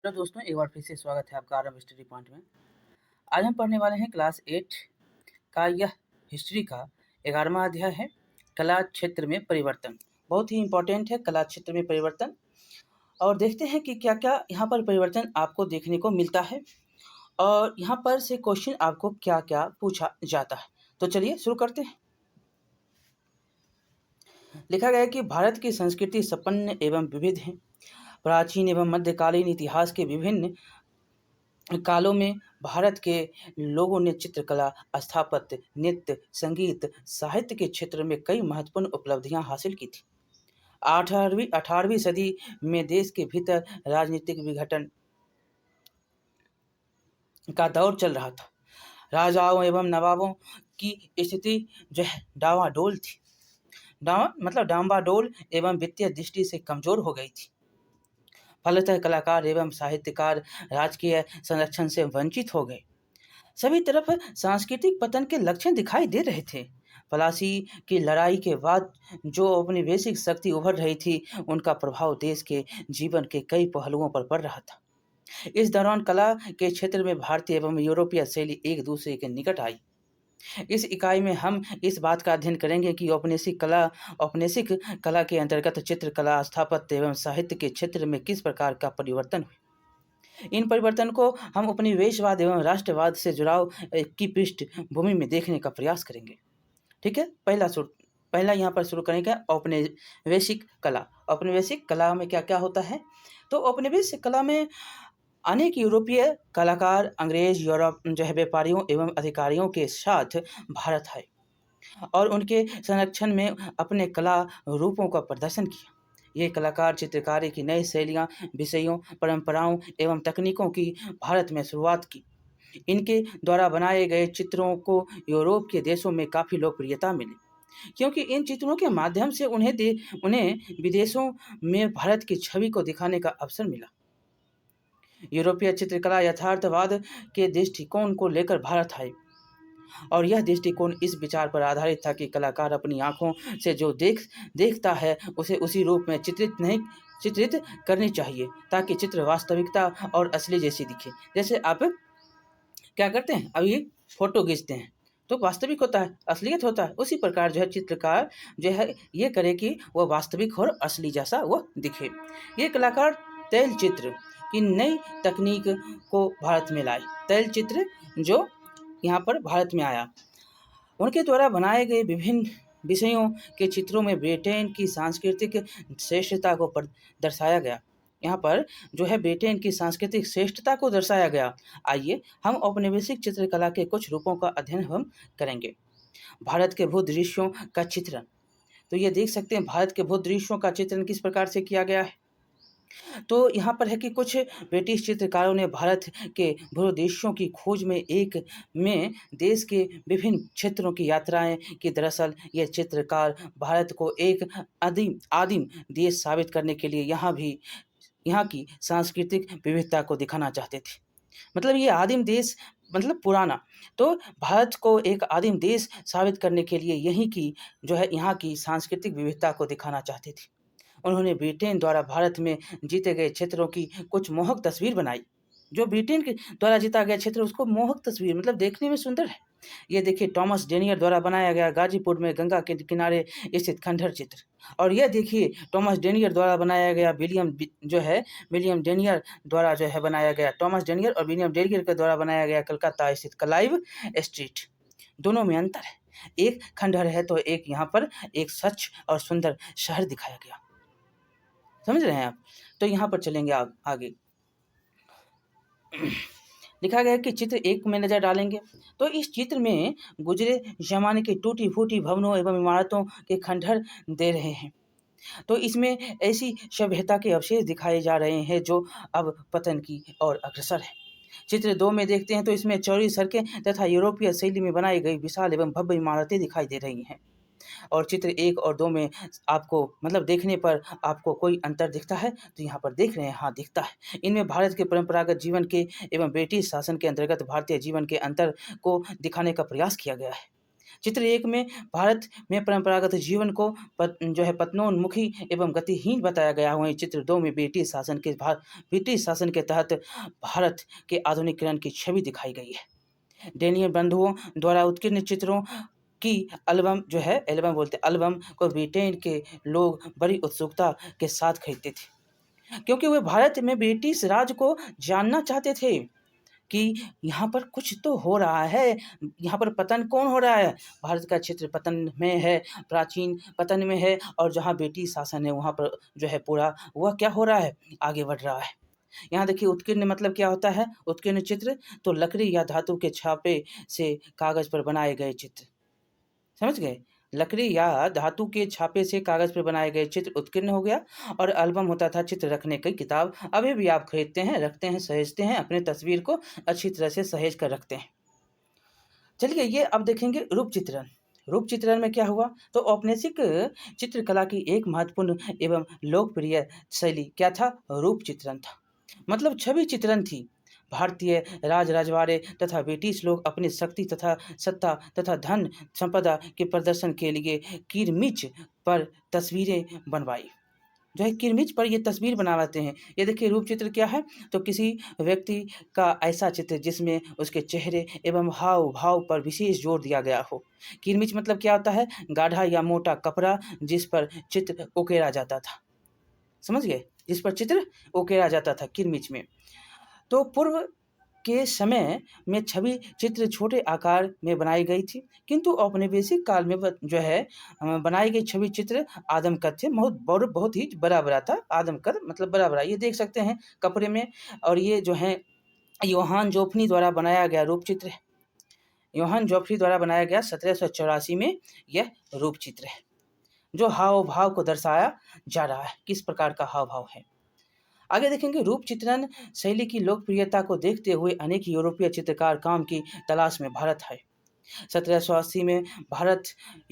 Hello दोस्तों, एक बार फिर से स्वागत है आपका आरंभ स्टडी पॉइंट में। आज हम पढ़ने वाले हैं क्लास 8 का यह हिस्ट्री का 11वां अध्याय है, कला क्षेत्र में परिवर्तन। बहुत ही इम्पोर्टेंट है कला क्षेत्र में परिवर्तन। और देखते हैं कि क्या क्या यहाँ पर परिवर्तन आपको देखने को मिलता है और यहाँ पर से क्वेश्चन आपको क्या क्या पूछा जाता है। तो चलिए शुरू करते हैं। लिखा गया है कि भारत की संस्कृति संपन्न एवं विविध है। प्राचीन एवं मध्यकालीन इतिहास के विभिन्न कालों में भारत के लोगों ने चित्रकला, स्थापत्य, नृत्य, संगीत, साहित्य के क्षेत्र में कई महत्वपूर्ण उपलब्धियां हासिल की थी। 18वीं सदी में देश के भीतर राजनीतिक विघटन का दौर चल रहा था। राजाओं एवं नवाबों की स्थिति जो है डावाडोल थी। डावाडोल एवं वित्तीय दृष्टि से कमजोर हो गई थी। फलतः कलाकार एवं साहित्यकार राजकीय संरक्षण से वंचित हो गए। सभी तरफ सांस्कृतिक पतन के लक्षण दिखाई दे रहे थे। पलासी की लड़ाई के बाद जो औपनिवेशिक शक्ति उभर रही थी, उनका प्रभाव देश के जीवन के कई पहलुओं पर पड़ रहा था। इस दौरान कला के क्षेत्र में भारतीय एवं यूरोपीय शैली एक दूसरे के निकट आई। इस इकाई में हम इस बात का अध्ययन करेंगे कि औपनिवेशिक कला के अंतर्गत चित्रकला, स्थापत्य एवं साहित्य के क्षेत्र में किस प्रकार का परिवर्तन हुआ। इन परिवर्तन को हम उपनिवेशवाद एवं राष्ट्रवाद से जुड़ाव की पृष्ठभूमि में देखने का प्रयास करेंगे। ठीक है, पहला यहाँ पर शुरू करेंगे औपनिवेशिक कला। औपनिवेशिक कला में क्या क्या होता है? तो औपनिवेशिक कला में अनेक यूरोपीय कलाकार अंग्रेज यूरोप जो है व्यापारियों एवं अधिकारियों के साथ भारत आए और उनके संरक्षण में अपने कला रूपों का प्रदर्शन किया। ये कलाकार चित्रकारी की नई शैलियाँ, विषयों, परंपराओं एवं तकनीकों की भारत में शुरुआत की। इनके द्वारा बनाए गए चित्रों को यूरोप के देशों में काफ़ी लोकप्रियता मिली, क्योंकि इन चित्रों के माध्यम से उन्हें विदेशों में भारत की छवि को दिखाने का अवसर मिला। यूरोपीय चित्रकला यथार्थवाद के दृष्टिकोण को लेकर भारत आए और यह दृष्टिकोण इस विचार पर आधारित था कि कलाकार अपनी आँखों से जो देखता है उसे उसी रूप में चित्रित करनी चाहिए, ताकि चित्र वास्तविकता और असली जैसी दिखे। जैसे आप क्या करते हैं, अभी फोटो खींचते हैं तो वास्तविक होता है, असलियत होता है। उसी प्रकार जो है चित्रकार जो है ये करे कि वह वास्तविक और असली जैसा वह दिखे। ये कलाकार तैल चित्र की नई तकनीक को भारत में लाए। तैल चित्र जो यहाँ पर भारत में आया, उनके द्वारा बनाए गए विभिन्न विषयों के चित्रों में ब्रिटेन की सांस्कृतिक श्रेष्ठता को दर्शाया गया। यहाँ पर जो है ब्रिटेन की सांस्कृतिक श्रेष्ठता को दर्शाया गया। आइए हम औपनिवेशिक चित्रकला के कुछ रूपों का अध्ययन हम करेंगे। भारत के भूदृश्यों का चित्रण। तो ये देख सकते हैं भारत के भूदृश्यों का चित्रण किस प्रकार से किया गया है। तो यहाँ पर है कि कुछ ब्रिटिश चित्रकारों ने भारत के भूदृश्यों की खोज में देश के विभिन्न क्षेत्रों की यात्राएं की। दरअसल ये चित्रकार भारत को एक आदिम देश साबित करने के लिए यहाँ की सांस्कृतिक विविधता को दिखाना चाहते थे। मतलब ये आदिम देश मतलब पुराना, तो भारत को एक आदिम देश साबित करने के लिए यहाँ की सांस्कृतिक विविधता को दिखाना चाहते थे। उन्होंने ब्रिटेन द्वारा भारत में जीते गए क्षेत्रों की कुछ मोहक तस्वीर बनाई। जो ब्रिटेन के द्वारा जीता गया क्षेत्र, उसको मोहक तस्वीर मतलब देखने में सुंदर है। ये देखिए टॉमस डेनियर द्वारा बनाया गया गाजीपुर में गंगा के किनारे स्थित खंडहर चित्र। और यह देखिए टॉमस डेनियर द्वारा बनाया गया विलियम डेनियर द्वारा जो है बनाया गया टॉमस डेनियर और विलियम डेनियर के द्वारा बनाया गया कलकत्ता स्थित क्लाइव स्ट्रीट। दोनों में अंतर है, एक खंडहर है तो एक यहाँ पर एक स्वच्छ और सुंदर शहर दिखाया गया। समझ रहे हैं आप? तो यहाँ पर चलेंगे आगे। लिखा गया है कि चित्र 1 में नजर डालेंगे तो इस चित्र में गुजरे जमाने की टूटी फूटी भवनों एवं इमारतों के खंडहर दे रहे हैं। तो इसमें ऐसी सभ्यता के अवशेष दिखाए जा रहे हैं जो अब पतन की ओर अग्रसर है। चित्र 2 में देखते हैं तो इसमें चौड़ी सड़कें तथा यूरोपीय शैली में बनाई गई विशाल एवं भव्य इमारतें दिखाई दे रही हैं। और चित्र 1 और 2 में आपको मतलब देखने पर आपको कोई अंतर दिखता है? तो यहाँ पर देख रहे हैं, हाँ दिखता है। इनमें भारत के परंपरागत जीवन के एवं ब्रिटिश शासन के अंतर्गत भारतीय जीवन के अंतर को दिखाने का प्रयास किया गया है। चित्र 1 में भारत में परंपरागत जीवन को जो है पतनोन्मुखी एवं गतिहीन बताया गया। वहीं चित्र 2 में ब्रिटिश शासन के तहत भारत के आधुनिकीकरण की छवि दिखाई गई है। डेनियल बंधुओं द्वारा उत्कीर्ण चित्रों की एल्बम को ब्रिटेन के लोग बड़ी उत्सुकता के साथ खरीदते थे, क्योंकि वे भारत में ब्रिटिश राज को जानना चाहते थे कि यहाँ पर कुछ तो हो रहा है, यहाँ पर पतन कौन हो रहा है। भारत का क्षेत्र पतन में है, प्राचीन पतन में है, और जहाँ ब्रिटिश शासन है वहाँ पर जो है पूरा वह क्या हो रहा है, आगे बढ़ रहा है। यहाँ देखिए उत्कीर्ण मतलब क्या होता है। उत्कीर्ण चित्र तो लकड़ी या धातु के छापे से कागज पर बनाए गए चित्र, समझ गए। लकड़ी या धातु के छापे से कागज पर बनाए गए चित्र उत्कीर्ण हो गया। और एल्बम होता था चित्र रखने की किताब। अभी भी आप खरीदते हैं, रखते हैं, सहेजते हैं, अपने तस्वीर को अच्छी तरह से सहेज कर रखते हैं। चलिए ये अब देखेंगे रूप चित्रण। रूप चित्रण में क्या हुआ, तो औपनिवेशिक चित्रकला की एक महत्वपूर्ण एवं लोकप्रिय शैली क्या था, रूप चित्रण था। मतलब छवि चित्रण थी। भारतीय राजवाड़े तथा ब्रिटिश लोग अपनी शक्ति तथा सत्ता तथा धन संपदा के प्रदर्शन के लिए किरमिच पर तस्वीरें बनवाई, जो है किरमिच पर ये तस्वीर बनाते हैं। ये देखिए रूप चित्र क्या है, तो किसी व्यक्ति का ऐसा चित्र जिसमें उसके चेहरे एवं हाव भाव पर विशेष जोर दिया गया हो। किरमिच मतलब क्या होता है, गाढ़ा या मोटा कपड़ा जिस पर चित्र उकेरा जाता था, समझ गए, जिस पर चित्र उकेरा जाता था किरमिच में। तो पूर्व के समय में छवि चित्र छोटे आकार में बनाई गई थी, किंतु औपनिवेशिक काल में जो है बनाई गई छवि चित्र आदमकद थे, बहुत ही बड़ा था। आदमकद मतलब बड़ा, ये देख सकते हैं कपड़े में। और ये जो है योहान जोफनी द्वारा बनाया गया रूप चित्र है। योहान जोफनी द्वारा बनाया गया 1784 में यह रूप चित्र है, जो हाव भाव को दर्शाया जा रहा है, किस प्रकार का हाव भाव है। आगे देखेंगे रूप चित्रण शैली की लोकप्रियता को देखते हुए अनेक यूरोपीय चित्रकार काम की तलाश में भारत आए। 1780 में भारत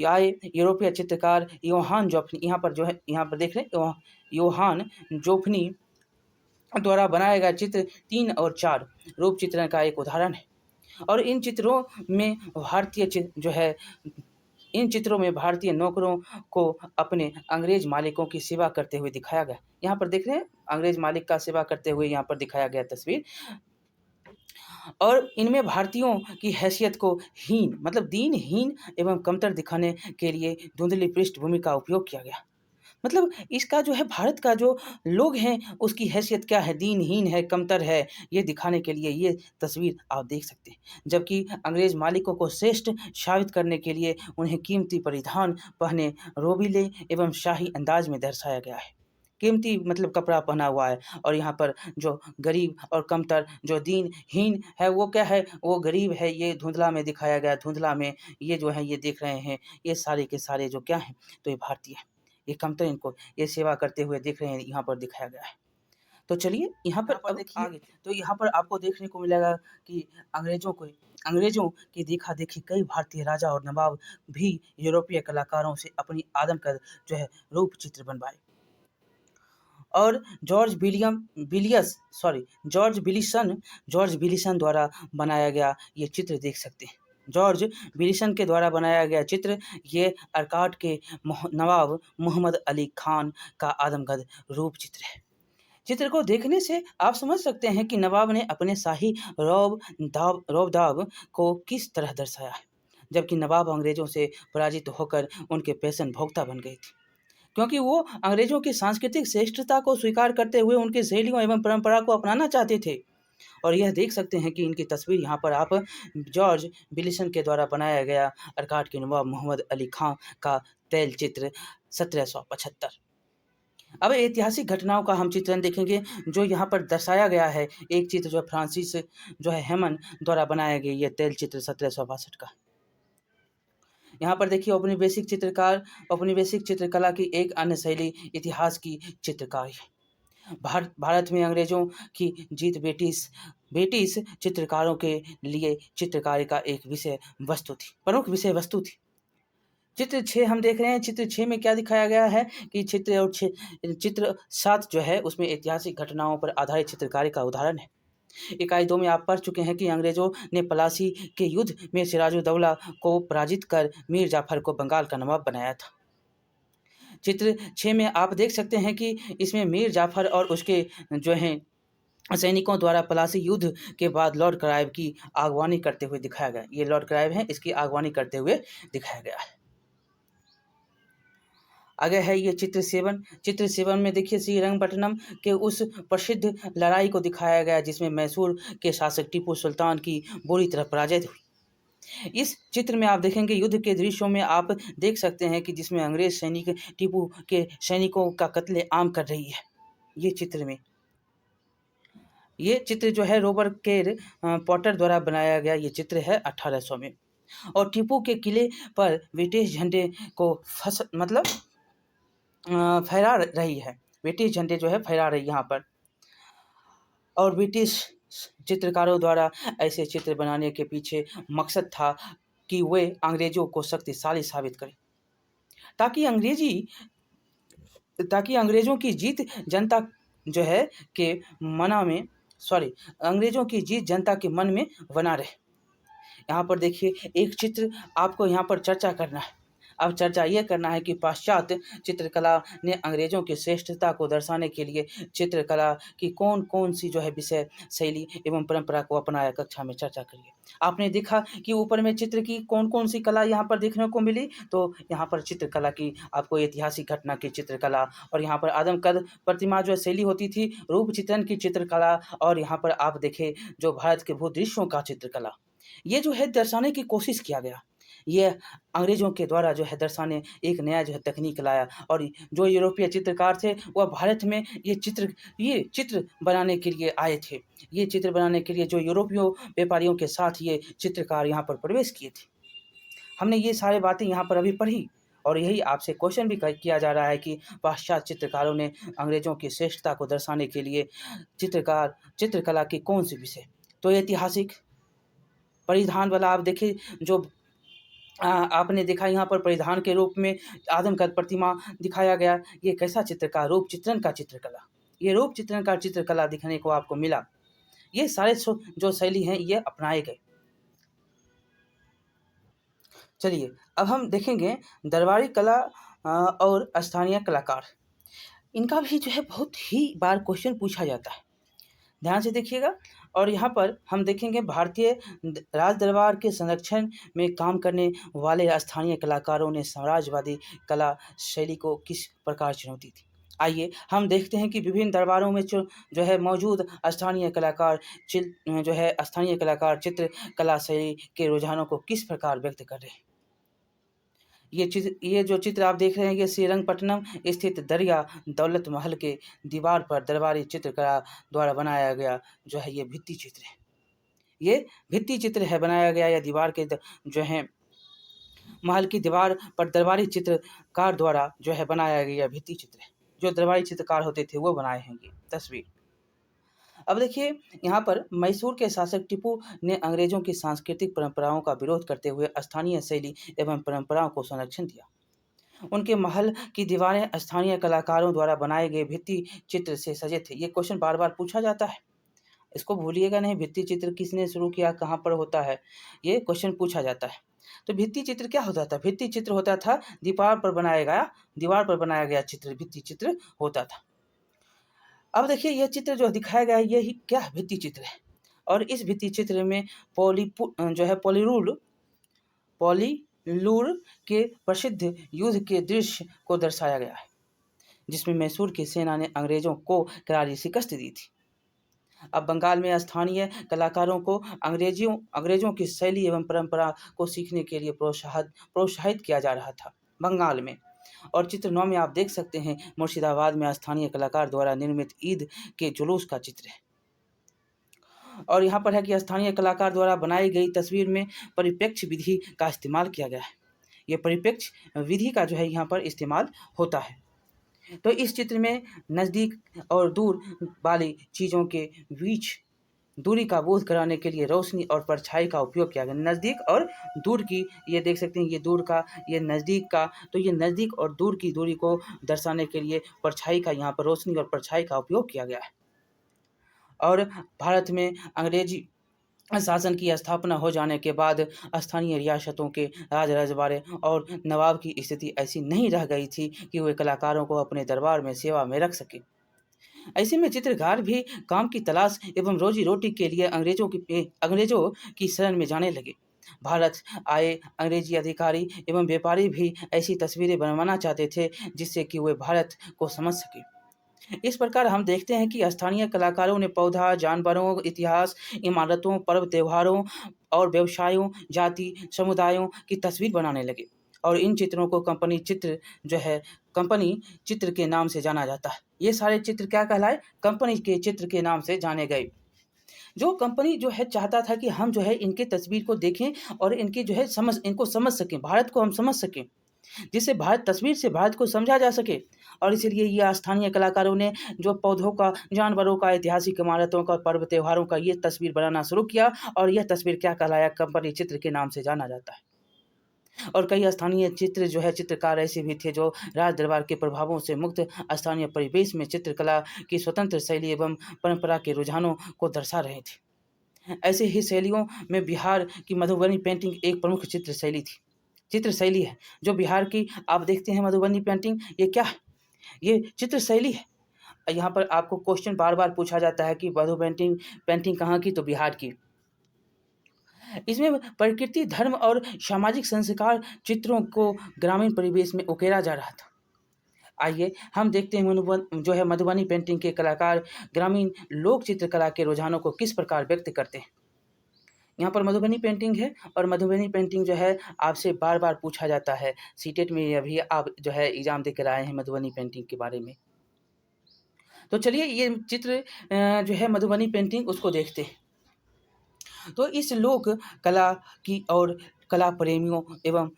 आए यूरोपीय चित्रकार योहान जोफनी, यहाँ पर देख रहे हैं योहान जोफनी द्वारा बनाया गया चित्र 3 और 4 रूप चित्रण का एक उदाहरण है। और इन चित्रों में भारतीय नौकरों को अपने अंग्रेज मालिकों की सेवा करते हुए दिखाया गया। यहाँ पर देख रहे हैं अंग्रेज मालिक का सेवा करते हुए यहाँ पर दिखाया गया तस्वीर। और इनमें भारतीयों की हैसियत को हीन मतलब दीनहीन एवं कमतर दिखाने के लिए धुंधली पृष्ठभूमि का उपयोग किया गया। मतलब इसका जो है भारत का जो लोग हैं उसकी हैसियत क्या है, दीनहीन है, कमतर है, ये दिखाने के लिए ये तस्वीर आप देख सकते हैं। जबकि अंग्रेज मालिकों को श्रेष्ठ साबित करने के लिए उन्हें कीमती परिधान पहने रोबीले एवं शाही अंदाज में दर्शाया गया है। कीमती मतलब कपड़ा पहना हुआ है। और यहाँ पर जो गरीब और कमतर जो दीनहीन है वो क्या है, वो गरीब है, ये धुंधला में दिखाया गया। धुंधला में ये जो है ये देख रहे हैं, ये सारे के सारे जो क्या हैं, तो ये भारतीय है, ये कमतर इनको ये सेवा करते हुए देख रहे हैं, यहाँ पर दिखाया गया है। तो चलिए यहाँ पर अब देखिए आगे, तो यहाँ पर आपको देखने को मिलेगा कि अंग्रेजों की देखा देखी कई भारतीय राजा और नवाब भी यूरोपीय कलाकारों से अपनी आदमकद जो है रूप चित्र बनवाए। और जॉर्ज बिलिसन द्वारा बनाया गया ये चित्र देख सकते हैं। जॉर्ज बिलिसन के द्वारा बनाया गया चित्र ये अर्काट के नवाब मोहम्मद अली खान का आदमकद रूप चित्र है। चित्र को देखने से आप समझ सकते हैं कि नवाब ने अपने शाही रौब-दाब को किस तरह दर्शाया है, जबकि नवाब अंग्रेजों से पराजित होकर उनके पेशन भोक्ता बन गए थे, क्योंकि वो अंग्रेजों की सांस्कृतिक श्रेष्ठता को स्वीकार करते हुए उनकी शैलियों एवं परंपरा को अपनाना चाहते थे। और यह देख सकते हैं कि इनकी तस्वीर यहाँ पर आप जॉर्ज बिलिसन के द्वारा बनाया गया अर्काट के नवाब मोहम्मद अली खां का तैल चित्र 1775। अब ऐतिहासिक घटनाओं का हम चित्रण देखेंगे जो यहाँ पर दर्शाया गया है। एक चित्र जो फ्रांसिस जो है हेमन द्वारा बनाया गया ये तैल चित्र 1762 का। यहाँ पर देखिए औपनिवेशिक चित्रकला की एक अन्य शैली इतिहास की चित्रकारी है। भारत में अंग्रेजों की जीत ब्रिटिश चित्रकारों के लिए चित्रकारी का एक प्रमुख विषय वस्तु थी। चित्र 6 हम देख रहे हैं। चित्र 6 में क्या दिखाया गया है कि चित्र 7 जो है उसमें ऐतिहासिक घटनाओं पर आधारित चित्रकारी का उदाहरण है। इकाई 2 में आप पढ़ चुके हैं कि अंग्रेज़ों ने प्लासी के युद्ध में सिराजुद्दौला को पराजित कर मीर जाफ़र को बंगाल का नवाब बनाया था। चित्र 6 में आप देख सकते हैं कि इसमें मीर जाफ़र और उसके जो हैं सैनिकों द्वारा प्लासी युद्ध के बाद लॉर्ड क्लाइव की अगवानी करते हुए दिखाया गया। ये लॉर्ड क्लाइव हैं, इसकी अगवानी करते हुए दिखाया गया है। आगे है ये चित्र 7। चित्र 7 में देखिए श्रीरंगपट्टनम के उस प्रसिद्ध लड़ाई को दिखाया गया जिसमें मैसूर के शासक टीपू सुल्तान की बुरी तरह पराजय हुई। इस चित्र में आप देखेंगे युद्ध के दृश्यों में आप देख सकते हैं कि जिसमें अंग्रेज सैनिक टीपू के सैनिकों का कत्लेआम कर रही है। ये चित्र जो है रॉबर्ट केर पॉटर द्वारा बनाया गया ये चित्र है 1800 में। और टीपू के किले पर ब्रिटिश झंडे को फहरा रही है। ब्रिटिश झंडे जो है फहरा रही है यहाँ पर। और ब्रिटिश चित्रकारों द्वारा ऐसे चित्र बनाने के पीछे मकसद था कि वे अंग्रेजों को शक्तिशाली साबित करें, ताकि अंग्रेजों की जीत जनता जो है के अंग्रेजों की जीत जनता के मन में बना रहे। यहाँ पर देखिए एक चित्र आपको यहाँ पर चर्चा करना है। अब चर्चा ये करना है कि पाश्चात्य चित्रकला ने अंग्रेजों की श्रेष्ठता को दर्शाने के लिए चित्रकला की कौन कौन सी जो है विषय शैली एवं परंपरा को अपनाया। कक्षा में चर्चा करिए। आपने देखा कि ऊपर में चित्र की कौन कौन सी कला यहाँ पर देखने को मिली, तो यहाँ पर चित्रकला की आपको ऐतिहासिक घटना की चित्रकला, और यहाँ पर आदमकद प्रतिमा जो शैली होती थी, रूप चित्रण की चित्रकला, और यहाँ पर आप देखें जो भारत के भू दृश्यों का चित्रकला, ये जो है दर्शाने की कोशिश किया गया। ये अंग्रेजों के द्वारा जो है दर्शाने एक नया जो है तकनीक लाया। और जो यूरोपीय चित्रकार थे वह भारत में ये चित्र बनाने के लिए आए थे। ये चित्र बनाने के लिए जो यूरोपीय व्यापारियों के साथ ये चित्रकार यहाँ पर प्रवेश किए थे। हमने ये सारी बातें यहाँ पर अभी पढ़ी, और यही आपसे क्वेश्चन भी किया जा रहा है कि पाश्चात्य चित्रकारों ने अंग्रेजों की श्रेष्ठता को दर्शाने के लिए चित्रकला के कौन से विषय। तो ऐतिहासिक परिधान वाला आप देखिए, जो आपने देखा यहाँ पर परिधान के रूप में आदमकद प्रतिमा दिखाया गया। ये कैसा चित्रकार, रूप चित्रण का चित्रकला, ये रूप चित्रण का चित्रकला दिखने को आपको मिला। ये सारे जो शैली हैं ये अपनाए गए। चलिए अब हम देखेंगे दरबारी कला और स्थानीय कलाकार। इनका भी जो है बहुत ही बार क्वेश्चन पूछा जाता है, ध्यान से देखिएगा। और यहाँ पर हम देखेंगे भारतीय राज दरबार के संरक्षण में काम करने वाले स्थानीय कलाकारों ने साम्राज्यवादी कला शैली को किस प्रकार चुनौती दी। आइए हम देखते हैं कि विभिन्न दरबारों में जो है मौजूद स्थानीय कलाकार चित्रकला शैली के रुझानों को किस प्रकार व्यक्त कर रहे हैं। ये जो चित्र आप देख रहे हैं ये श्रीरंगपट्टनम स्थित दरिया दौलत महल के दीवार पर दरबारी चित्रकला द्वारा बनाया गया जो है ये भित्ति चित्र है। ये भित्ति चित्र है बनाया गया, या दीवार के जो है महल की दीवार पर दरबारी चित्रकार द्वारा जो है बनाया गया भित्ति चित्र है। जो दरबारी चित्रकार होते थे वो बनाए हैं ये तस्वीर। अब देखिए यहाँ पर मैसूर के शासक टीपू ने अंग्रेजों की सांस्कृतिक परंपराओं का विरोध करते हुए स्थानीय शैली एवं परंपराओं को संरक्षण दिया। उनके महल की दीवारें स्थानीय कलाकारों द्वारा बनाए गए भित्ति चित्र से सजे थे। ये क्वेश्चन बार बार पूछा जाता है, इसको भूलिएगा नहीं। भित्ति चित्र किसने शुरू किया, कहाँ पर होता है, ये क्वेश्चन पूछा जाता है। तो भित्ति चित्र क्या होता था? भित्ति चित्र होता था दीवार पर बनाया गया चित्र भित्ति चित्र होता था। अब देखिए यह चित्र जो दिखाया गया है यही क्या भित्ति चित्र है, और इस भित्ति चित्र में पोलीलूर के प्रसिद्ध युद्ध के दृश्य को दर्शाया गया है, जिसमें मैसूर की सेना ने अंग्रेजों को करारी शिकस्त दी थी। अब बंगाल में स्थानीय कलाकारों को अंग्रेजों की शैली एवं परंपरा को सीखने के लिए प्रोत्साहित किया जा रहा था बंगाल में। और चित्र 9 में आप देख सकते हैं मुर्शिदाबाद में स्थानीय कलाकार द्वारा निर्मित ईद के जुलूस का चित्र है। और यहाँ पर है कि स्थानीय कलाकार द्वारा बनाई गई तस्वीर में परिप्रेक्ष्य विधि का इस्तेमाल किया गया है। ये परिप्रेक्ष्य विधि का जो है यहाँ पर इस्तेमाल होता है। तो इस चित्र में नज़दीक और दूर वाली चीज़ों के बीच दूरी का बोध कराने के लिए रोशनी और परछाई का उपयोग किया गया। नज़दीक और दूर की, ये देख सकते हैं, ये दूर का, ये नज़दीक का, तो ये नज़दीक और दूर की दूरी को दर्शाने के लिए परछाई का, यहाँ पर रोशनी और परछाई का उपयोग किया गया है। और भारत में अंग्रेजी शासन की स्थापना हो जाने के बाद स्थानीय रियासतों के राज रजवाड़े और नवाब की स्थिति ऐसी नहीं रह गई थी कि वे कलाकारों को अपने दरबार में सेवा में रख सके। ऐसे में चित्रकार भी काम की तलाश एवं रोजी रोटी के लिए अंग्रेजों की शरण में जाने लगे। भारत आए अंग्रेजी अधिकारी एवं व्यापारी भी ऐसी तस्वीरें बनवाना चाहते थे जिससे कि वे भारत को समझ सके। इस प्रकार हम देखते हैं कि स्थानीय कलाकारों ने पौधा, जानवरों, इतिहास, इमारतों, पर्व त्योहारों और व्यवसायों, जाति, समुदायों की तस्वीर बनाने लगे और इन चित्रों को कंपनी चित्र के नाम से जाना जाता है। ये सारे चित्र क्या कहलाए? कंपनी के चित्र के नाम से जाने गए। जो कंपनी चाहता था कि हम इनकी तस्वीर को देखें और इनकी इनको समझ सकें, भारत को हम समझ सकें, जिससे तस्वीर से भारत को समझा जा सके। और इसीलिए ये स्थानीय कलाकारों ने जो पौधों का, जानवरों का, ऐतिहासिक इमारतों का, पर्व त्योहारों का ये तस्वीर बनाना शुरू किया और यह तस्वीर क्या कहलाया? कंपनी चित्र के नाम से जाना जाता है। और कई स्थानीय चित्रकार ऐसे भी थे जो राज दरबार के प्रभावों से मुक्त स्थानीय परिवेश में चित्रकला की स्वतंत्र शैली एवं परंपरा के रुझानों को दर्शा रहे थे। ऐसे ही शैलियों में बिहार की मधुबनी पेंटिंग एक प्रमुख चित्रशैली है। जो बिहार की आप देखते हैं मधुबनी पेंटिंग, ये क्या है? ये चित्रशैली है। यहाँ पर आपको क्वेश्चन बार-बार पूछा जाता है कि मधुबनी पेंटिंग कहाँ की? तो बिहार की। इसमें प्रकृति, धर्म और सामाजिक संस्कार चित्रों को ग्रामीण परिवेश में उकेरा जा रहा था। आइए हम देखते हैं मधुबनी पेंटिंग के कलाकार ग्रामीण लोक चित्रकला के रुझानों को किस प्रकार व्यक्त करते हैं। यहाँ पर मधुबनी पेंटिंग है और मधुबनी पेंटिंग आपसे बार-बार पूछा जाता है। सीटेट में अभी आप एग्ज़ाम देकर आए हैं मधुबनी पेंटिंग के बारे में। तो चलिए ये चित्र मधुबनी पेंटिंग उसको देखते हैं। तो इस लोक कला की और कला प्रेमियों एवं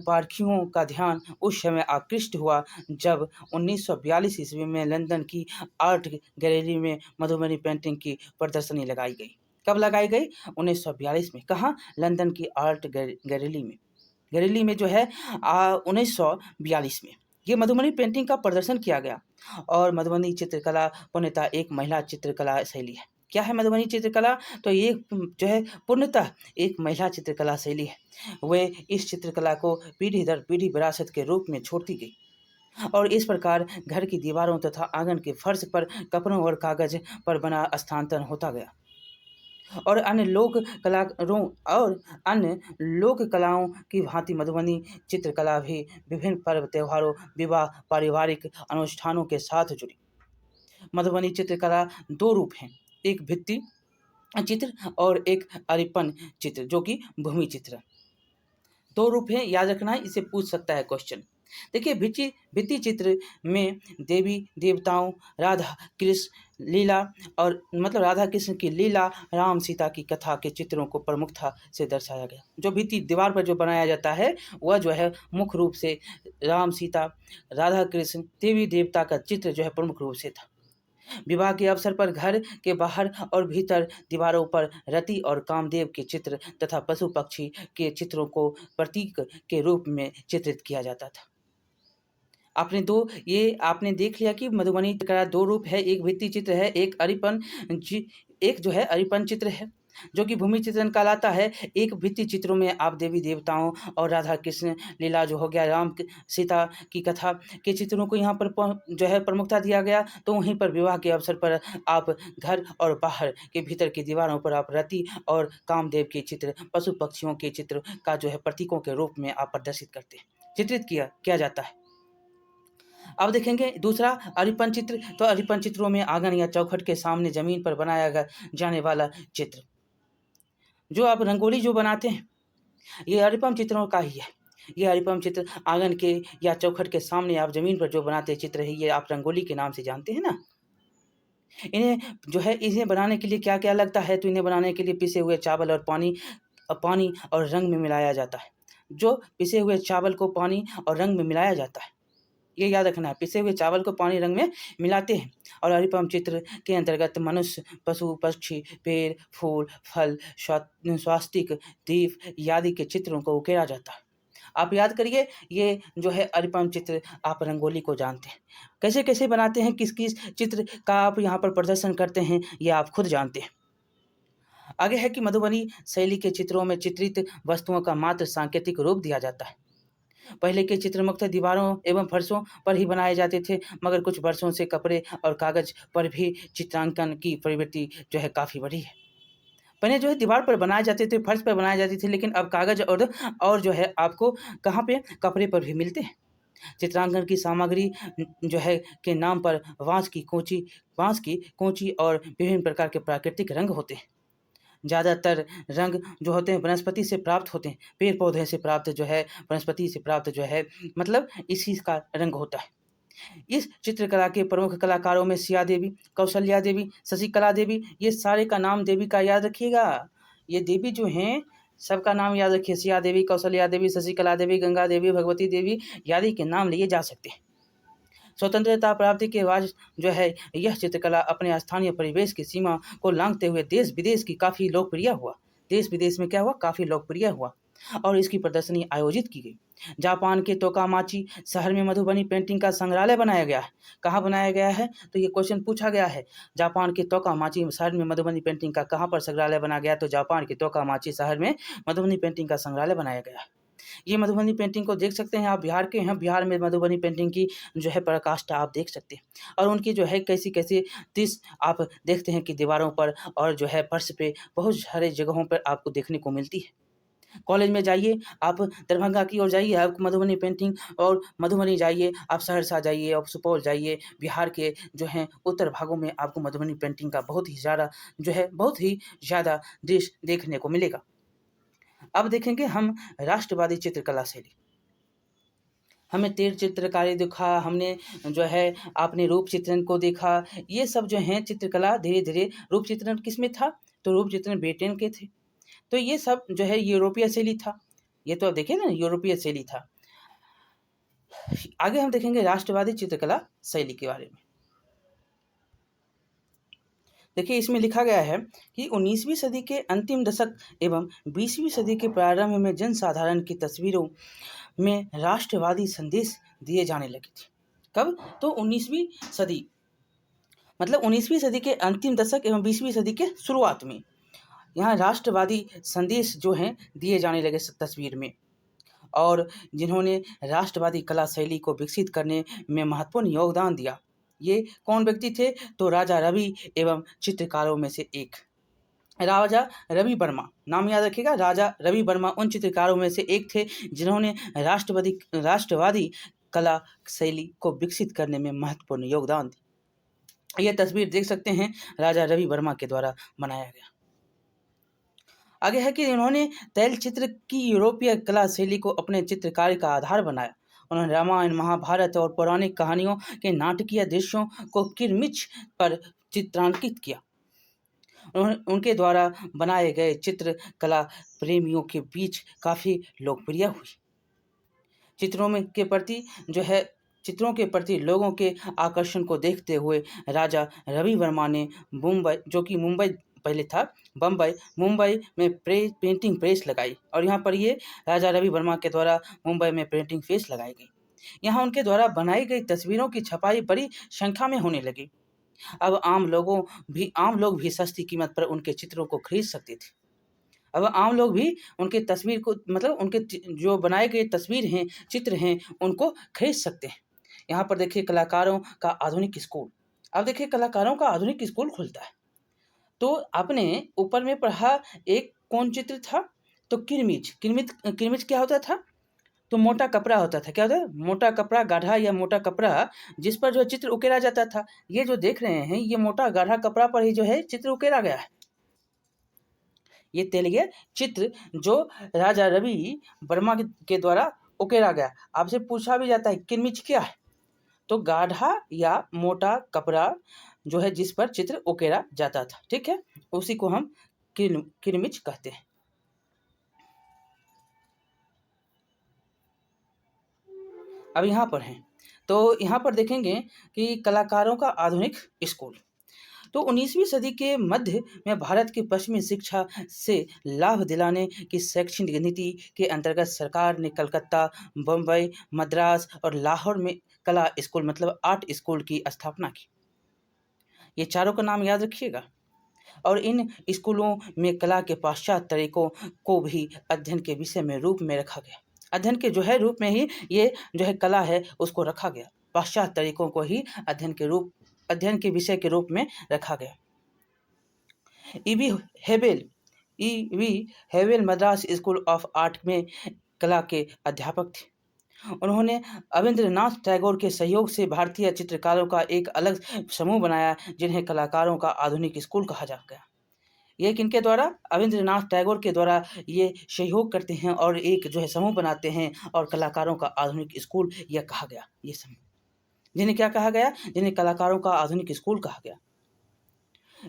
पारखियों का ध्यान उस समय आकृष्ट हुआ जब 1942 ईस्वी में लंदन की आर्ट गैलरी में मधुबनी पेंटिंग की प्रदर्शनी लगाई गई। कब लगाई गई? 1942 में। कहाँ? लंदन की आर्ट गैलरी में। 1942 में ये मधुबनी पेंटिंग का प्रदर्शन किया गया। और मधुबनी चित्रकला पूर्णतः एक महिला चित्रकला शैली है। क्या है मधुबनी चित्रकला? तो ये पूर्णतः एक महिला चित्रकला शैली है। वे इस चित्रकला को पीढ़ी दर पीढ़ी विरासत के रूप में छोड़ती गई और इस प्रकार घर की दीवारों तथा आंगन के फर्श पर कपड़ों और कागज पर बना स्थानांतरण होता गया। और अन्य लोक कलाओं की भांति मधुबनी चित्रकला भी विभिन्न पर्व त्योहारों, विवाह, पारिवारिक अनुष्ठानों के साथ जुड़ी। मधुबनी चित्रकला दो रूप हैं, एक भित्ति चित्र और एक अरिपन चित्र जो कि भूमि चित्र। दो रूप हैं, याद रखना है, इसे पूछ सकता है क्वेश्चन। देखिए भित्ति चित्र में देवी देवताओं, राधा कृष्ण लीला और राधा कृष्ण की लीला, राम सीता की कथा के चित्रों को प्रमुखता से दर्शाया गया। जो भित्ति दीवार पर जो बनाया जाता है वह मुख्य रूप से राम सीता, राधा कृष्ण, देवी देवता का चित्र प्रमुख रूप से था। विवाह के अवसर पर घर के बाहर और भीतर दीवारों पर रति और कामदेव के चित्र तथा पशु पक्षी के चित्रों को प्रतीक के रूप में चित्रित किया जाता था। आपने देख लिया कि मधुबनी का दो रूप है, एक भित्ति चित्र है, एक अरिपन चित्र है जो कि भूमि चित्रण कहलाता है। एक भित्ति चित्रों में आप देवी देवताओं और राधा कृष्ण लीला जो हो गया, राम सीता की कथा के चित्रों को यहाँ पर प्रमुखता दिया गया। तो वहीं पर विवाह के अवसर पर आप घर और बाहर के भीतर की दीवारों पर आप रति और कामदेव के चित्र, पशु पक्षियों के चित्र का प्रतीकों के रूप में आप प्रदर्शित करते हैं, चित्रित किया जाता है। अब देखेंगे दूसरा अरिपन चित्र। तो अरिपन चित्रों में आंगन या चौखट के सामने जमीन पर बनाया जाने वाला चित्र, जो आप रंगोली जो बनाते हैं, ये अरिपन चित्रों का ही है। ये अरिपन चित्र आंगन के या चौखट के सामने आप जमीन पर जो बनाते चित्र है, ये आप रंगोली के नाम से जानते हैं ना। इन्हें बनाने के लिए क्या क्या लगता है? तो इन्हें बनाने के लिए पिसे हुए चावल और पानी और रंग में मिलाया जाता है। जो पिसे हुए चावल को पानी और रंग में मिलाया जाता है, ये याद रखना है। पिसे हुए चावल को पानी रंग में मिलाते हैं। और अरिपन चित्र के अंतर्गत मनुष्य, पशु पक्षी, पेड़, फूल, फल, स्वास्तिक, दीप आदि के चित्रों को उकेरा जाता है। आप याद करिए, ये जो है अनुपम चित्र आप रंगोली को जानते हैं। कैसे-कैसे बनाते हैं, किस-किस चित्र का आप यहाँ पर प्रदर्शन करते हैं, ये आप खुद जानते हैं। आगे है कि मधुबनी शैली के चित्रों में चित्रित वस्तुओं का मात्र सांकेतिक रूप दिया जाता है। पहले के चित्र मुख्यतः दीवारों एवं फर्शों पर ही बनाए जाते थे, मगर कुछ वर्षों से कपड़े और कागज पर भी चित्रांकन की प्रवृत्ति जो है काफ़ी बढ़ी है। पहले जो है दीवार पर बनाए जाते थे, फर्श पर बनाए जाते थे, लेकिन अब कागज और जो है आपको कहाँ पे, कपड़े पर भी मिलते हैं। चित्रांकन की सामग्री जो है के नाम पर बाँस की कोंची और विभिन्न प्रकार के प्राकृतिक रंग होते हैं। ज़्यादातर रंग जो होते हैं वनस्पति से प्राप्त होते हैं, पेड़-पौधे से प्राप्त जो है, वनस्पति से प्राप्त जो है, मतलब इसी का रंग होता है। इस चित्रकला के प्रमुख कलाकारों में सिया देवी, कौशल्या देवी, शशिकला देवी, ये सारे का नाम देवी का याद रखिएगा। ये देवी जो हैं, सबका नाम याद रखिए। सिया देवी, कौशल्या देवी, शशिकला देवी, गंगा देवी, भगवती देवी आदि के नाम लिए जा सकते हैं। स्वतंत्रता प्राप्ति के बाद जो है यह चित्रकला अपने स्थानीय परिवेश की सीमा को लांघते हुए देश-विदेश की काफ़ी लोकप्रिय हुआ। देश-विदेश में क्या हुआ? काफ़ी लोकप्रिय हुआ और इसकी प्रदर्शनी आयोजित की गई। जापान के तोकामाची शहर में मधुबनी पेंटिंग का संग्रहालय बनाया गया है। कहाँ बनाया गया है? तो ये क्वेश्चन पूछा गया है। जापान के तोकामाची शहर में मधुबनी पेंटिंग का कहाँ पर संग्रहालय बनाया गया? तो जापान के तोकामाची शहर में मधुबनी पेंटिंग का संग्रहालय बनाया गया है। ये मधुबनी पेंटिंग को देख सकते हैं, आप बिहार के हैं, बिहार में मधुबनी पेंटिंग की जो है पराकाष्ठा आप देख सकते हैं और उनकी जो है कैसी-कैसी डिश आप देखते हैं कि दीवारों पर और जो है फर्श पे बहुत सारे जगहों पर आपको देखने को मिलती है। कॉलेज में जाइए, आप दरभंगा की ओर जाइए, आपको मधुबनी पेंटिंग और मधुबनी जाइए, आप सहरसा जाइए, आप सुपौल जाइए, बिहार के जो हैं उत्तर भागों में आपको मधुबनी पेंटिंग का बहुत ही ज़्यादा दृश्य देखने को मिलेगा। अब देखेंगे हम राष्ट्रवादी चित्रकला शैली। हमें तीर चित्रकारी दिखा, हमने जो है आपने रूप चित्रण को देखा, ये सब जो हैं चित्रकला धीरे-धीरे रूप चित्रण किसमें था? तो रूप चित्रण ब्रिटेन के थे। तो ये सब जो है यूरोपीय शैली था। ये तो आप देखिए ना यूरोपीय शैली था। आगे हम देखेंगे राष्ट्रवादी चित्रकला शैली के बारे में। देखिए इसमें लिखा गया है कि 19वीं सदी के अंतिम दशक एवं 20वीं सदी के प्रारंभ में जनसाधारण की तस्वीरों में राष्ट्रवादी संदेश दिए जाने लगे थे। कब? तो 19वीं सदी, मतलब 19वीं सदी के अंतिम दशक एवं 20वीं सदी के शुरुआत में यहाँ राष्ट्रवादी संदेश जो हैं दिए जाने लगे तस्वीर में। और जिन्होंने राष्ट्रवादी कला शैली को विकसित करने में महत्वपूर्ण योगदान दिया, ये कौन व्यक्ति थे? तो राजा रवि एवं चित्रकारों में से एक राजा रवि वर्मा, नाम याद रखिएगा। राजा रवि वर्मा उन चित्रकारों में से एक थे जिन्होंने राष्ट्रवादी कला शैली को विकसित करने में महत्वपूर्ण योगदान दिया। ये तस्वीर देख सकते हैं, राजा रवि वर्मा के द्वारा बनाया गया। आगे है कि इन्होंने तैलचित्र की यूरोपीय कला शैली को अपने चित्रकारी का आधार बनाया। उन्होंने रामायण, महाभारत और पौराणिक कहानियों के नाटकीय दृश्यों को किरमिच पर चित्रांकित किया। उनके द्वारा बनाए गए चित्रकला प्रेमियों के बीच काफ़ी लोकप्रिय हुई। चित्रों के प्रति लोगों के आकर्षण को देखते हुए राजा रवि वर्मा ने मुंबई, जो कि मुंबई पहले था, मुंबई में पेंटिंग प्रेस लगाई और यहाँ पर ये राजा रवि वर्मा के द्वारा मुंबई में पेंटिंग प्रेस लगाई गई। यहाँ उनके द्वारा बनाई गई तस्वीरों की छपाई बड़ी संख्या में होने लगी। अब आम लोग भी सस्ती कीमत पर उनके चित्रों को खरीद सकते थे। अब आम लोग भी उनके तस्वीर को, मतलब उनके जो बनाए गए तस्वीर हैं, चित्र हैं, उनको खरीद सकते हैं। यहाँ पर देखिए कलाकारों का आधुनिक स्कूल। अब देखिए कलाकारों का आधुनिक स्कूल खुलता है। तो आपने ऊपर में पढ़ा एक कौन चित्र था? तो किरमिच क्या होता था? तो मोटा कपड़ा होता था। क्या होता है? मोटा कपड़ा, गाढ़ा या मोटा कपड़ा जिस पर जो चित्र उकेरा जाता था। ये जो देख रहे हैं, ये मोटा गाढ़ा कपड़ा पर ही जो है चित्र उकेरा गया है। ये तेलीय चित्र जो राजा रवि वर्मा के द्वारा उकेरा गया। आपसे पूछा भी जाता है किरमिच क्या है? तो गाढ़ा या मोटा कपड़ा जो है जिस पर चित्र उकेरा जाता था, ठीक है, उसी को हम किरमिच कहते हैं। अब यहाँ पर हैं, तो यहाँ पर देखेंगे कि कलाकारों का आधुनिक स्कूल। तो 19वीं सदी के मध्य में भारत की पश्चिमी शिक्षा से लाभ दिलाने की शैक्षणिक नीति के अंतर्गत सरकार ने कलकत्ता, बम्बई, मद्रास और लाहौर में कला स्कूल मतलब आर्ट स्कूल की स्थापना की। ये चारों का नाम याद रखिएगा। और इन स्कूलों में कला के पाश्चात्य तरीकों को भी अध्ययन के विषय में रूप में रखा गया। अध्ययन के जो है रूप में ही ये जो है कला है उसको रखा गया। पाश्चात्य तरीकों को ही अध्ययन के विषय के रूप में रखा गया। E V Havell E V Havell Madras school of art में कला के अध्यापक थे। उन्होंने अविंद्रनाथ टैगोर के सहयोग से भारतीय चित्रकारों का एक अलग समूह बनाया जिन्हें कलाकारों का आधुनिक स्कूल कहा जा गया। ये किनके द्वारा? अविंद्रनाथ टैगोर के द्वारा ये सहयोग करते हैं और एक जो है समूह बनाते हैं और कलाकारों का आधुनिक स्कूल यह कहा गया। ये समूह जिन्हें क्या कहा गया? जिन्हें कलाकारों का आधुनिक स्कूल कहा गया।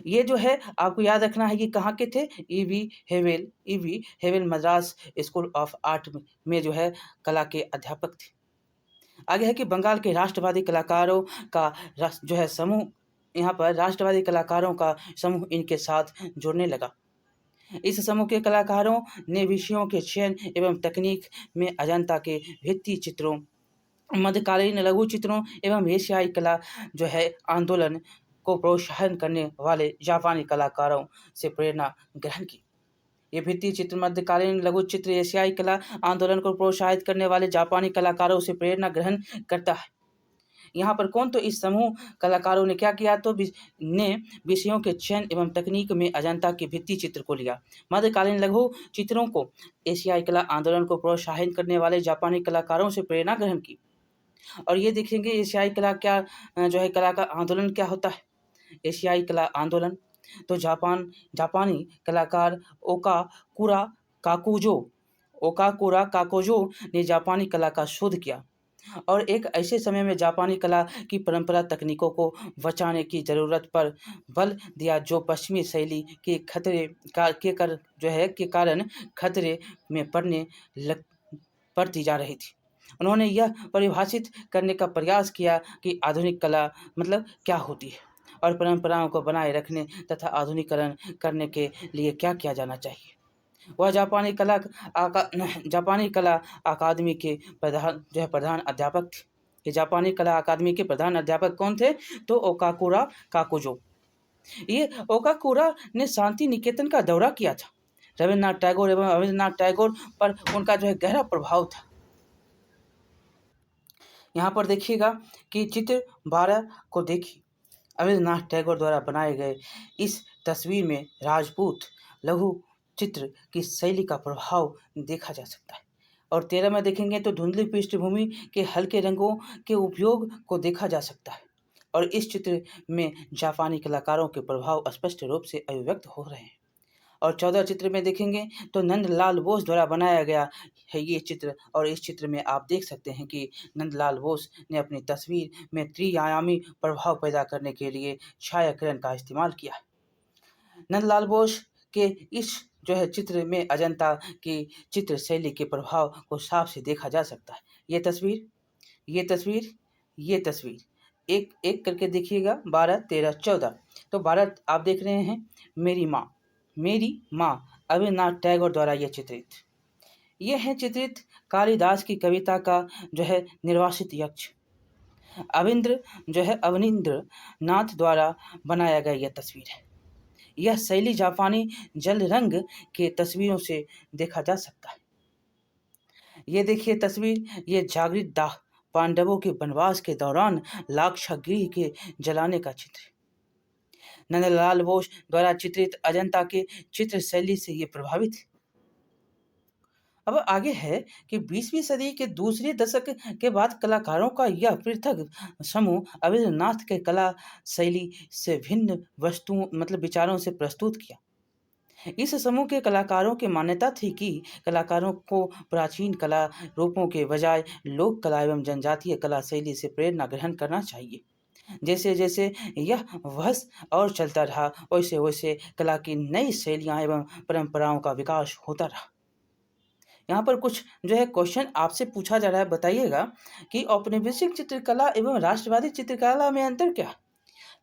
ये जो है आपको याद रखना है कि कहाँ के थे? EV Havells Madras school of art में जो है कला के अध्यापक थे। आगे है कि बंगाल के राष्ट्रवादी कलाकारों का जो है समूह, यहाँ पर राष्ट्रवादी कलाकारों का समूह इनके साथ जुड़ने लगा। इस समूह के कलाकारों ने विषयों के चयन एवं तकनीक में अजंता के भित्ति चित्रों, मध्यकालीन लघु चित्रों एवं एशियाई कला जो है आंदोलन को प्रोत्साहन करने वाले जापानी कलाकारों से प्रेरणा ग्रहण की। ये भित्ति चित्र, मध्यकालीन लघु चित्र एशियाई कला आंदोलन को प्रोत्साहित करने वाले जापानी कलाकारों से प्रेरणा ग्रहण करता है। यहाँ पर कौन? तो इस समूह कलाकारों ने क्या किया? तो ने विषयों के चयन एवं तकनीक में अजंता के भित्ति चित्र को लिया। मध्यकालीन लघु चित्रों को एशियाई कला आंदोलन को प्रोत्साहित करने वाले जापानी कलाकारों से प्रेरणा ग्रहण की। और ये देखेंगे एशियाई कला क्या जो है कला का आंदोलन क्या होता है? एशियाई कला आंदोलन तो जापानी कलाकार ओकाकुरा काकुजो ने जापानी कला का शोध किया और एक ऐसे समय में जापानी कला की परंपरा तकनीकों को बचाने की ज़रूरत पर बल दिया जो पश्चिमी शैली के के कारण खतरे में पड़ती जा रही थी। उन्होंने यह परिभाषित करने का प्रयास किया कि आधुनिक कला मतलब क्या होती है और परंपराओं को बनाए रखने तथा आधुनिकीकरण करने के लिए क्या किया जाना चाहिए। वह जापानी कला अकादमी के प्रधान अध्यापक थे। ये जापानी कला अकादमी के प्रधान अध्यापक कौन थे? तो ओकाकुरा काकुजो। ये ओकाकुरा ने शांति निकेतन का दौरा किया था। रविन्द्रनाथ टैगोर एवं अविंद्रनाथ टैगोर पर उनका जो है गहरा प्रभाव था। यहाँ पर देखिएगा कि चित्र 12 को देखिए। अविंद्रनाथ टैगोर द्वारा बनाए गए इस तस्वीर में राजपूत लघु चित्र की शैली का प्रभाव देखा जा सकता है। और 13 में देखेंगे तो धुंधली पृष्ठभूमि के हल्के रंगों के उपयोग को देखा जा सकता है और इस चित्र में जापानी कलाकारों के प्रभाव स्पष्ट रूप से अभिव्यक्त हो रहे हैं। और 14 चित्र में देखेंगे तो नंदलाल बोस द्वारा बनाया गया है ये चित्र और इस चित्र में आप देख सकते हैं कि नंदलाल बोस ने अपनी तस्वीर में त्रिआयामी प्रभाव पैदा करने के लिए छायाकिरण का इस्तेमाल किया है। नंदलाल बोस के इस जो है चित्र में अजंता की चित्र शैली के प्रभाव को साफ से देखा जा सकता है। ये तस्वीर एक एक करके देखिएगा। 12, 13, 14 तो 12 आप देख रहे हैं मेरी माँ अविंद्रनाथ टैगोर द्वारा ये है चित्रित कालिदास की कविता का जो है निर्वासित यक्ष। अवनींद्र नाथ द्वारा बनाया गया यह तस्वीर है। यह शैली जापानी जल रंग के तस्वीरों से देखा जा सकता है। ये देखिए तस्वीर, ये जागृत दाह पांडवों के वनवास के दौरान लाक्षागृह के जलाने का चित्र है। नंदलाल बोस द्वारा चित्रित अजंता के चित्र शैली से ये प्रभावित है। अब आगे है कि 20वीं सदी के दूसरे दशक के बाद कलाकारों का यह पृथक समूह अविंद्रनाथ के कला शैली से भिन्न वस्तुओं मतलब विचारों से प्रस्तुत किया। इस समूह के कलाकारों की मान्यता थी कि कलाकारों को प्राचीन कला रूपों के बजाय लोक कला एवं जनजातीय कला शैली से प्रेरणा ग्रहण करना चाहिए। जैसे जैसे यह वहस और चलता रहा वैसे वैसे कला की नई शैलियाँ एवं परंपराओं का विकास होता रहा। यहाँ पर कुछ जो है क्वेश्चन आपसे पूछा जा रहा है, बताइएगा कि औपनिवेशिक चित्रकला एवं राष्ट्रवादी चित्रकला में अंतर क्या है?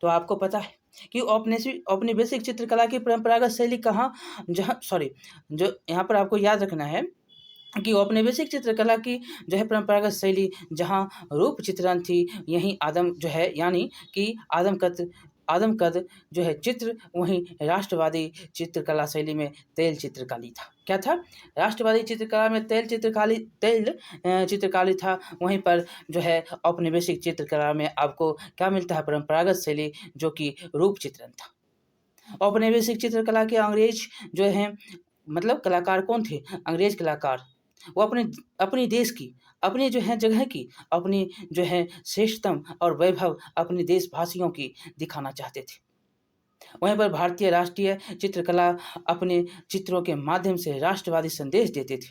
तो आपको पता है कि औपनिवेशिक चित्रकला की परंपरागत शैली कहाँ जहाँ सॉरी जो यहाँ पर आपको याद रखना है कि औपनिवेशिक चित्रकला की जो है परंपरागत शैली जहाँ रूप चित्रण थी, यहीं आदम जो है यानी कि आदमकद जो है चित्र, वहीं राष्ट्रवादी चित्रकला शैली में तेल चित्रकारी था। क्या था? राष्ट्रवादी चित्रकला में तेल चित्रकारी था, वहीं पर जो है औपनिवेशिक चित्रकला में आपको क्या मिलता है? परंपरागत शैली, जो कि रूप चित्रण था। औपनिवेशिक चित्रकला के अंग्रेज जो हैं मतलब कलाकार कौन थे? अंग्रेज कलाकार। वो अपनी देश की, अपनी जो है जगह की, अपनी जो है श्रेष्ठतम और वैभव अपने देशवासियों की दिखाना चाहते थे। वहीं पर भारतीय राष्ट्रीय चित्रकला अपने चित्रों के माध्यम से राष्ट्रवादी संदेश देते थे।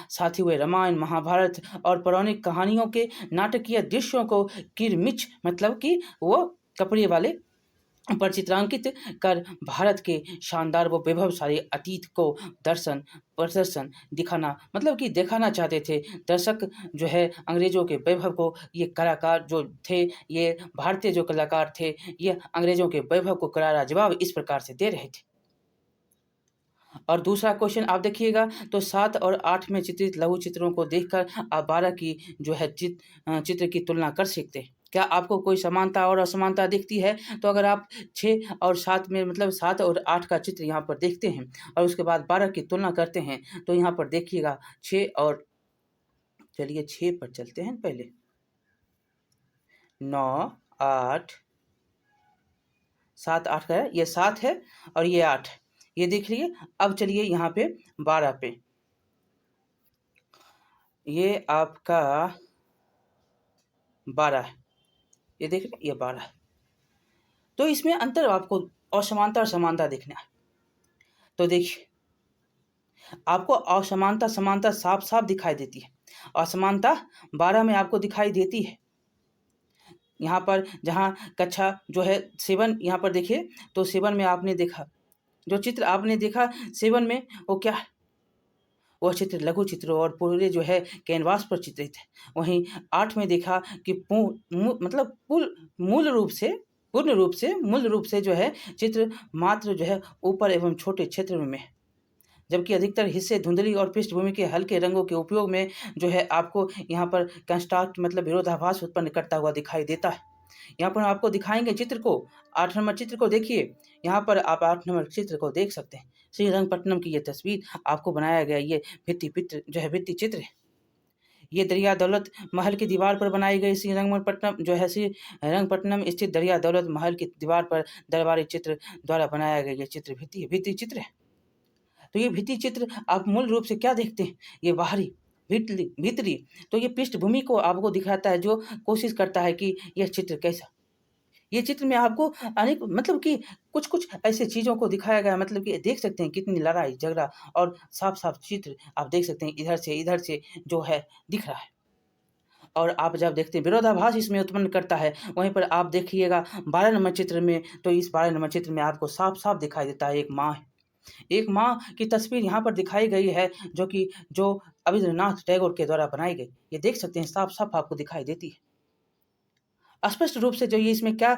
साथ ही वे रामायण, महाभारत और पौराणिक कहानियों के नाटकीय दृश्यों को किरमिच मतलब कि वो कपड़े वाले पर चित्रांकित कर भारत के शानदार व वैभवशाली अतीत को प्रदर्शन दिखाना मतलब कि दिखाना चाहते थे। दर्शक जो है अंग्रेज़ों के वैभव को, ये कलाकार जो थे, ये भारतीय जो कलाकार थे, ये अंग्रेज़ों के वैभव को करारा जवाब इस प्रकार से दे रहे थे। और दूसरा क्वेश्चन आप देखिएगा, तो 7 और 8 में चित्रित लघु चित्रों को देखकर आप 12 की जो है चित्र की तुलना कर सकते हैं। क्या आपको कोई समानता और असमानता दिखती है? तो अगर आप 6 और 7 में मतलब 7 और 8 का चित्र यहाँ पर देखते हैं और उसके बाद 12 की तुलना करते हैं, तो यहाँ पर देखिएगा 6 और चलिए 6 पर चलते हैं पहले। 9, 8, 7, 8 का है, ये 7 है और ये 8 है। ये देख लिए। अब चलिए यहाँ पे 12 पे। ये आपका 12 है। ये देख रहे हैं, ये 12 है। तो इसमें अंतर आपको असमानता और समानता देखना है। तो देखिए, आपको असमानता समानता साफ-साफ दिखाई देती है। असमानता 12 में आपको दिखाई देती है। यहाँ पर जहाँ कक्षा जो है 7 यहाँ पर देखिए, तो 7 में आपने देखा, जो चित्र आपने देखा 7 में वो क्या है? वह चित्र लघु चित्र और पूरे जो है कैनवास पर चित्रित है। वहीं 8 में देखा कि मतलब मूल रूप से जो है चित्र मात्र जो है ऊपर एवं छोटे क्षेत्र में है। जबकि अधिकतर हिस्से धुंधली और पृष्ठभूमि के हल्के रंगों के उपयोग में जो है आपको यहाँ पर कंट्रास्ट मतलब विरोधाभास उत्पन्न करता हुआ दिखाई देता है। यहाँ पर आपको दिखाएँगे चित्र को, 8 नंबर चित्र को देखिए। यहाँ पर आप 8 नंबर चित्र को देख सकते हैं। श्रीरंगपट्टनम की ये तस्वीर आपको बनाया गया ये भित्ति चित्र है। ये दरिया दौलत महल की दीवार पर बनाई गई श्रीरंगपट्टनम स्थित दरिया दौलत महल की दीवार पर दरबारी चित्र द्वारा बनाया गया ये चित्र भित्ति चित्र है। तो ये भित्ति चित्र आप मूल रूप से क्या देखते हैं? ये बाहरी, भीतरी, तो ये पृष्ठभूमि को आपको दिखाता है, जो कोशिश करता है कि यह चित्र कैसा। ये चित्र में आपको अनेक मतलब कि कुछ-कुछ ऐसे चीज़ों को दिखाया गया है, मतलब कि देख सकते हैं कितनी लड़ाई-झगड़ा और साफ-साफ चित्र आप देख सकते हैं, इधर से जो है दिख रहा है। और आप जब देखते हैं विरोधाभास इसमें उत्पन्न करता है। वहीं पर आप देखिएगा 12 नंबर चित्र में, तो इस 12 नंबर चित्र में आपको साफ-साफ दिखाई देता है एक माँ है। एक माँ की तस्वीर यहाँ पर दिखाई गई है, जो रवींद्रनाथ टैगोर के द्वारा बनाई गई। ये देख सकते हैं साफ-साफ आपको दिखाई देती है। स्पष्ट रूप से जो ये इसमें क्या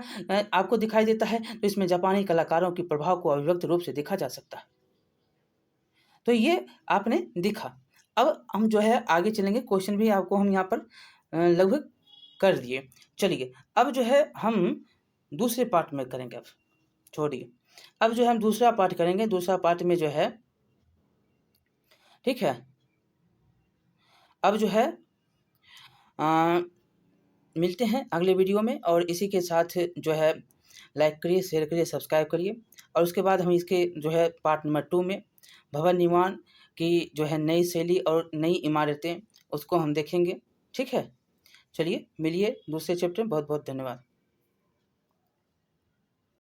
आपको दिखाई देता है, तो इसमें जापानी कलाकारों के प्रभाव को अभिव्यक्त रूप से देखा जा सकता है। तो ये आपने दिखा। अब हम जो है आगे चलेंगे, क्वेश्चन भी आपको हम यहाँ पर लगभग कर दिए। चलिए, अब जो है हम दूसरे पार्ट में करेंगे अब, छोड़िए। अब जो है हम दूसरा पार्ट करेंगे, दूसरा पार्ट में जो है ठीक है? अब जो है मिलते हैं अगले वीडियो में, और इसी के साथ जो है लाइक करिए, शेयर करिए, सब्सक्राइब करिए। और उसके बाद हम इसके जो है पार्ट नंबर 2 में भवन निर्माण की जो है नई शैली और नई इमारतें, उसको हम देखेंगे। ठीक है? चलिए मिलिए दूसरे चैप्टर में। बहुत-बहुत धन्यवाद।